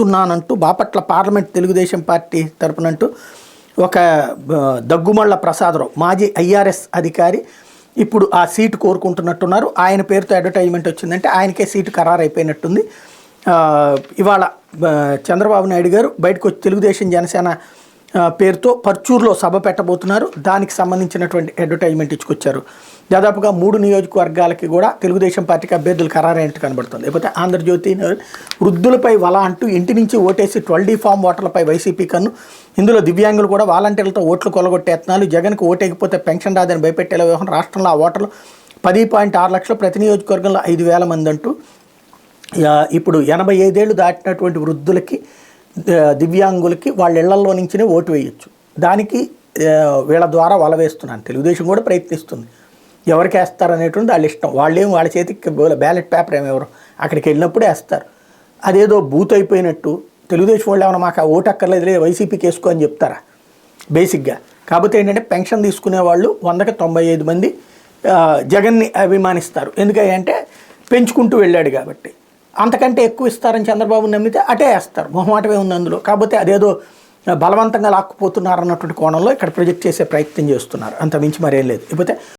ఇస్తున్నానంటూ Bapatla parliament Telugu Desam party తరపునంటూ ఒక దగ్గుమళ్ళ ప్రసాదరావు మాజీ IRS అధికారి ఇప్పుడు ఆ సీటు కోరుకుంటున్నట్టున్నారు. ఆయన పేరుతో అడ్వర్టైజ్మెంట్ వచ్చిందంటే ఆయనకే సీటు ఖరారు అయిపోయినట్టుంది. ఇవాళ చంద్రబాబు నాయుడు గారు బయటకు వచ్చి తెలుగుదేశం జనసేన పేరుతో పర్చూరులో సభ పెట్టబోతున్నారు. దానికి సంబంధించినటువంటి అడ్వర్టైజ్మెంట్ ఇచ్చుకొచ్చారు. దాదాపుగా 3 నియోజకవర్గాలకి కూడా తెలుగుదేశం పార్టీకి అభ్యర్థులు ఖరారైనట్టు కనబడుతుంది. లేకపోతే ఆంధ్రజ్యోతి వృద్ధులపై వల అంటూ ఇంటి నుంచి ఓటేసి 12D ఫామ్ ఓటర్లపై వైసీపీ కన్ను. ఇందులో దివ్యాంగులు కూడా వాలంటీర్లతో ఓట్లు కొలగొట్టేస్తున్నారు. జగన్కు ఓటేకపోతే పెన్షన్ రాదని భయపెట్టేలా వ్యవహారం. రాష్ట్రంలో ఆ ఓటర్లు 10.6 లక్షలు, ప్రతి నియోజకవర్గంలో 5,000 మంది అంటూ ఇప్పుడు 85 ఏళ్ళు దాటినటువంటి వృద్ధులకి దివ్యాంగులకి వాళ్ళ ఇళ్లలో నుంచినే ఓటు వేయచ్చు. దానికి వీళ్ళ ద్వారా వల వేస్తున్నాను. తెలుగుదేశం కూడా ప్రయత్నిస్తుంది. ఎవరికి వేస్తారనేటువంటి వాళ్ళ ఇష్టం. వాళ్ళ చేతికి బ్యాలెట్ పేపర్ ఏమెవరు అక్కడికి వెళ్ళినప్పుడే వేస్తారు. అదేదో బూత్ అయిపోయినట్టు తెలుగుదేశం వాళ్ళు ఏమైనా మాకు ఓటు అక్కర్లేదు వైసీపీకి వేసుకో అని చెప్తారా బేసిక్గా. కాకపోతే ఏంటంటే పెన్షన్ తీసుకునే వాళ్ళు 100కి 95 మంది జగన్ని అభిమానిస్తారు. ఎందుకంటే పెంచుకుంటూ వెళ్ళాడు కాబట్టి. అంతకంటే ఎక్కువ ఇస్తారని చంద్రబాబు నమ్మితే అటే వేస్తారు. మొహమాటమే ఉంది అందులో. కాకపోతే అదేదో బలవంతంగా లాక్కుపోతున్నారు అన్నటువంటి కోణంలో ఇక్కడ ప్రొజెక్ట్ చేసే ప్రయత్నం చేస్తున్నారు. అంత మించి మరేం లేదు. లేకపోతే